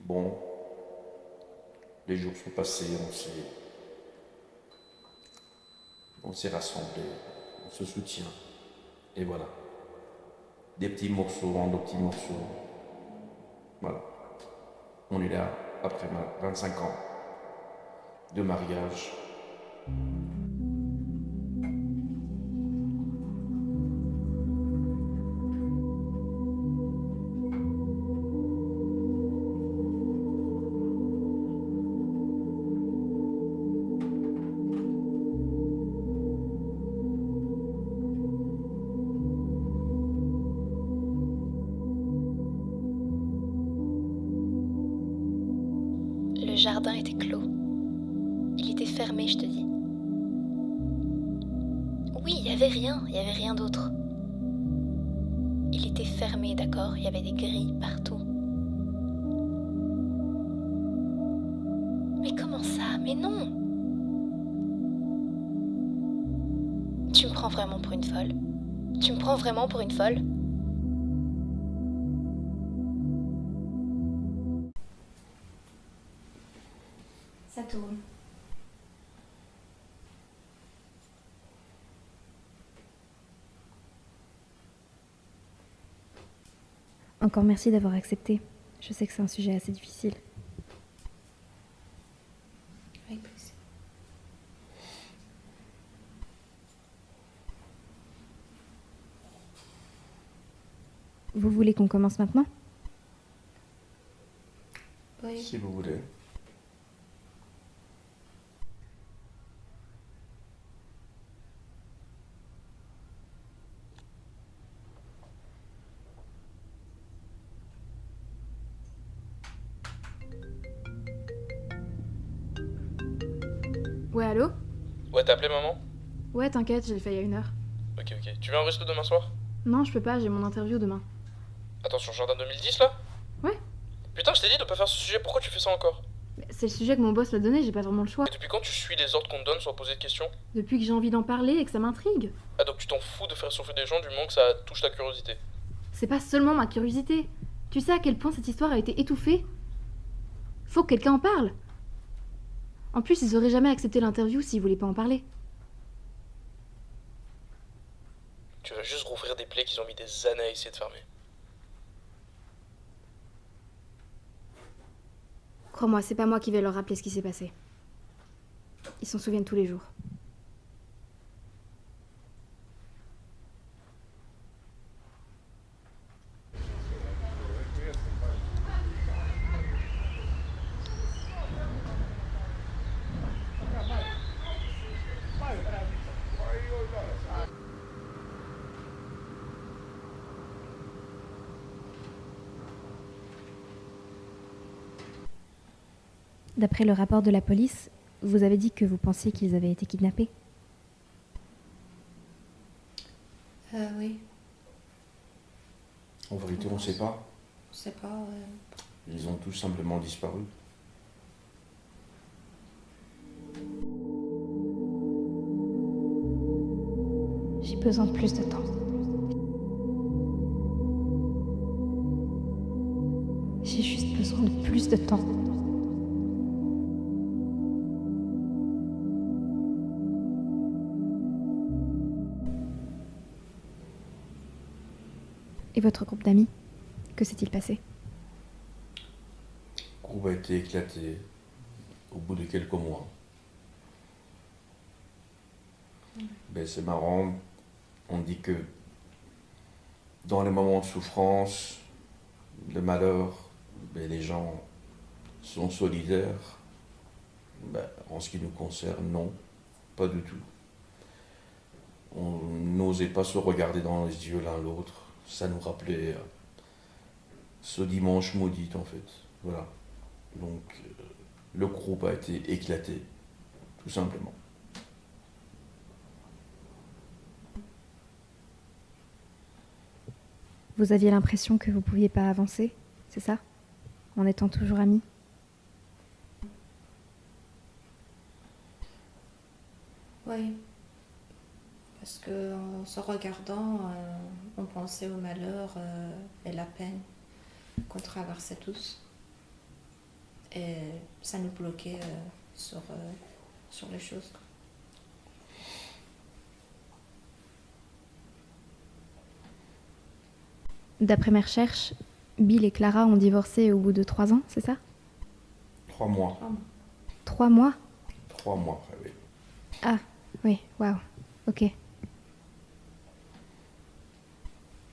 Bon, les jours sont passés, on s'est rassemblés, on se soutient. Et voilà. Des petits morceaux en de petits morceaux. Voilà. On est là après 25 ans de mariage. Le jardin était clos. Il était fermé, je te dis. Oui, il y avait rien d'autre. Il était fermé, d'accord? Il y avait des grilles partout. Mais comment ça? Mais non! Tu me prends vraiment pour une folle? Tu me prends vraiment pour une folle? Ça tourne. Encore merci d'avoir accepté. Je sais que c'est un sujet assez difficile. Avec plaisir. Vous voulez qu'on commence maintenant? Oui. Si vous voulez. Ouais, allô? Ouais, t'as appelé maman? Ouais, t'inquiète, j'ai le fait il y a 1 heure. Ok, ok. Tu viens au resto demain soir? Non, je peux pas, j'ai mon interview demain. Attends, sur Jardin 2010 là? Ouais. Putain, je t'ai dit de pas faire ce sujet, pourquoi tu fais ça encore? Mais c'est le sujet que mon boss m'a donné, j'ai pas vraiment le choix. Et depuis quand tu suis les ordres qu'on te donne sans poser de questions? Depuis que j'ai envie d'en parler et que ça m'intrigue. Ah, donc tu t'en fous de faire souffrir des gens du moment que ça touche ta curiosité? C'est pas seulement ma curiosité. Tu sais à quel point cette histoire a été étouffée? Faut que quelqu'un en parle. En plus, ils auraient jamais accepté l'interview s'ils voulaient pas en parler. Tu vas juste rouvrir des plaies qu'ils ont mis des années à essayer de fermer. Crois-moi, c'est pas moi qui vais leur rappeler ce qui s'est passé. Ils s'en souviennent tous les jours. D'après le rapport de la police, vous avez dit que vous pensiez qu'ils avaient été kidnappés. Oui. En vérité, on ne sait pas. On sait pas. Ils ont tout simplement disparu. J'ai besoin de plus de temps. J'ai juste besoin de plus de temps. Et votre groupe d'amis? Que s'est-il passé? Le groupe a été éclaté au bout de quelques mois. Ben, c'est marrant, on dit que dans les moments de souffrance, de malheur, ben, les gens sont solidaires. Ben, en ce qui nous concerne, non, pas du tout. On n'osait pas se regarder dans les yeux l'un l'autre. Ça nous rappelait ce dimanche maudit en fait. Voilà. Donc le groupe a été éclaté, tout simplement. Vous aviez l'impression que vous pouviez pas avancer, c'est ça? En étant toujours amis? Oui. Parce que en se regardant, on pensait au malheur et la peine qu'on traversait tous. Et ça nous bloquait sur les choses. D'après mes recherches, Bill et Clara ont divorcé au bout de 3 ans, c'est ça? 3 mois. 3 mois? 3 mois après, oui. Ah, oui, waouh, ok.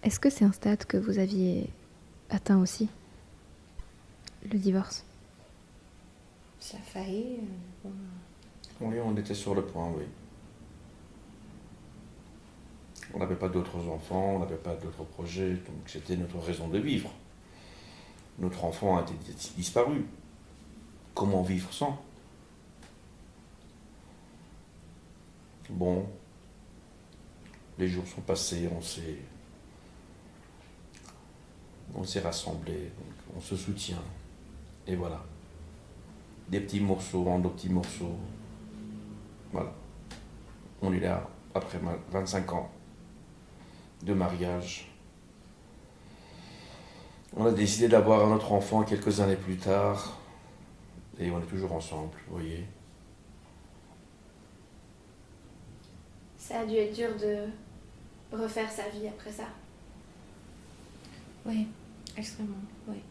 Est-ce que c'est un stade que vous aviez atteint aussi? Le divorce? Ça a failli. Bon, Oui, on était sur le point, oui. On n'avait pas d'autres enfants, on n'avait pas d'autres projets, donc c'était notre raison de vivre. Notre enfant a été disparu. Comment vivre sans? Bon, les jours sont passés, on s'est rassemblés, on se soutient, et voilà. Des petits morceaux en d'autres petits morceaux. Voilà. On est là après 25 ans de mariage. On a décidé d'avoir un autre enfant quelques années plus tard. Et on est toujours ensemble, vous voyez. Ça a dû être dur de refaire sa vie après ça. oui, extrêmement, oui.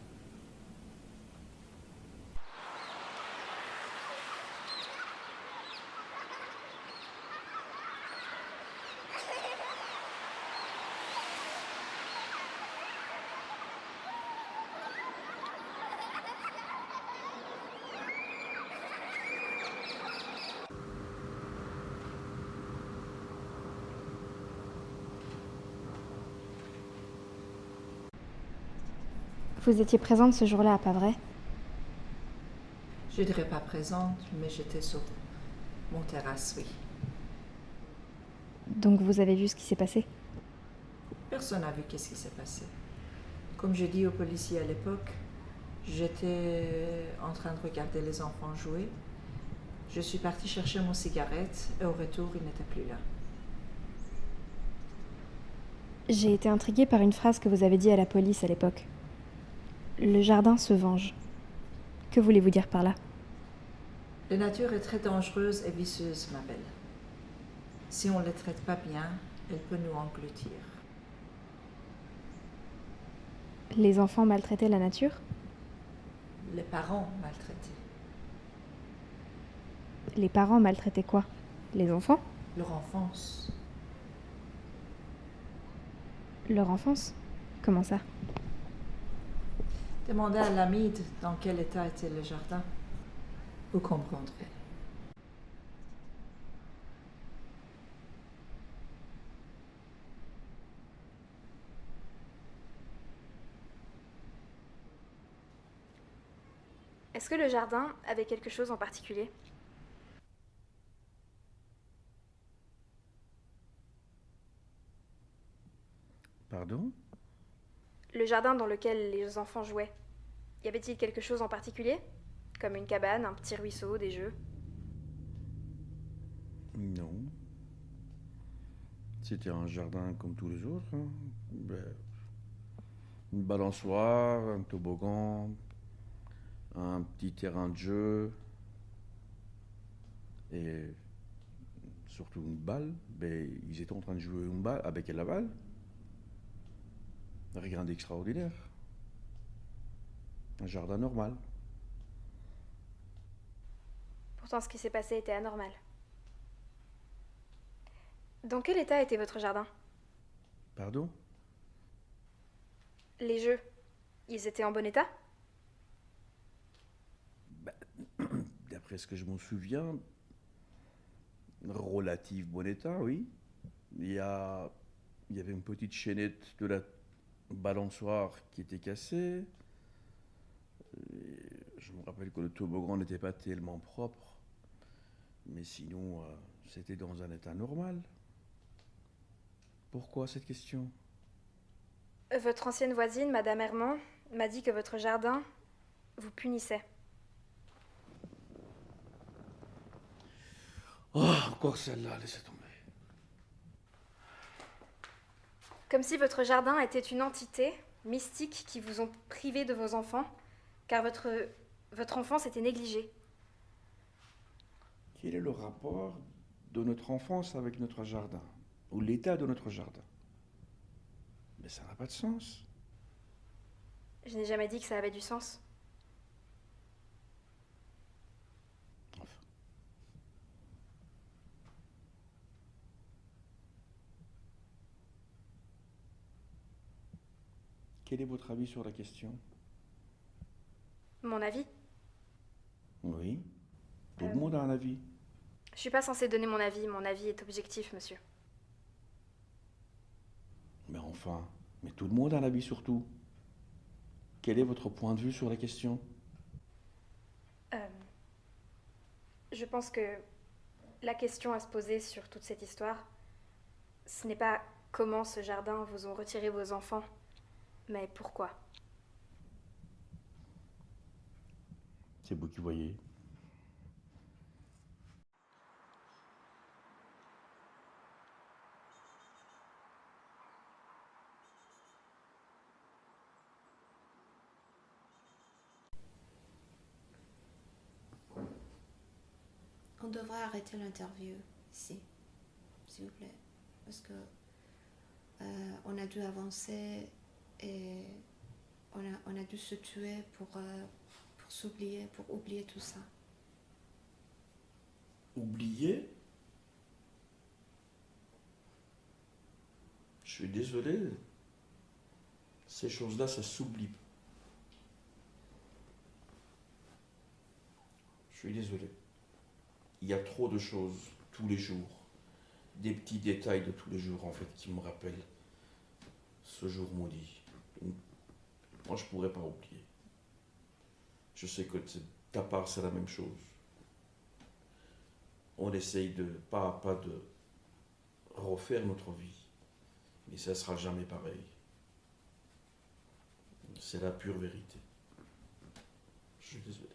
Vous étiez présente ce jour-là, pas vrai? Je dirais pas présente, mais j'étais sur mon terrasse, oui. Donc vous avez vu ce qui s'est passé? Personne n'a vu qu'est-ce qui s'est passé. Comme je dis aux policiers à l'époque, j'étais en train de regarder les enfants jouer. Je suis partie chercher mon cigarette et au retour, il n'était plus là. J'ai été intriguée par une phrase que vous avez dit à la police à l'époque. Le jardin se venge. Que voulez-vous dire par là? La nature est très dangereuse et vicieuse, ma belle. Si on ne la traite pas bien, elle peut nous engloutir. Les enfants maltraitaient la nature? Les parents maltraités, Les parents maltraitaient quoi? Les enfants? leur enfance. Leur enfance? Comment ça? Demandez à Lamide dans quel état était le jardin. Vous comprendrez. Est-ce que le jardin avait quelque chose en particulier? Pardon? Le jardin dans lequel les enfants jouaient. Y avait-il quelque chose en particulier? Comme une cabane, un petit ruisseau, des jeux? Non. C'était un jardin comme tous les autres, hein. Une balançoire, un toboggan, un petit terrain de jeu et surtout une balle. Ils étaient en train de jouer une balle avec la balle. Rien d'extraordinaire. Un jardin normal. Pourtant, ce qui s'est passé était anormal. Dans quel état était votre jardin? Pardon? Les jeux, ils étaient en bon état? D'après ce que je m'en souviens, relative bon état, oui. Il y avait une petite chaînette de la balançoire qui était cassée. Et je me rappelle que le toboggan n'était pas tellement propre. Mais sinon, c'était dans un état normal. Pourquoi cette question? Votre ancienne voisine, Madame Herman, m'a dit que votre jardin vous punissait. Oh, encore celle-là, laissez tomber. Comme si votre jardin était une entité mystique qui vous ont privé de vos enfants, car Votre enfance était négligée. Quel est le rapport de notre enfance avec notre jardin? Ou l'état de notre jardin? Mais ça n'a pas de sens. Je n'ai jamais dit que ça avait du sens. Enfin. Quel est votre avis sur la question? Mon avis? Oui. Tout le monde a un avis. Je suis pas censée donner mon avis est objectif, monsieur. Mais enfin, mais tout le monde a un avis sur tout. Quel est votre point de vue sur la question? Je pense que la question à se poser sur toute cette histoire, ce n'est pas comment ce jardin vous ont retiré vos enfants, mais pourquoi. C'est vous qui voyez. On devrait arrêter l'interview ici, s'il vous plaît, parce que on a dû avancer et on a dû se tuer pour s'oublier, pour oublier tout ça. Oublier? Je suis désolé. Ces choses-là, ça s'oublie. Je suis désolé. Il y a trop de choses tous les jours. Des petits détails de tous les jours, en fait, qui me rappellent ce jour maudit. Donc, moi, je pourrais pas oublier. Je sais que de ta part, c'est la même chose. On essaye de, pas à pas, de refaire notre vie. Mais ça sera jamais pareil. C'est la pure vérité. Je suis désolé.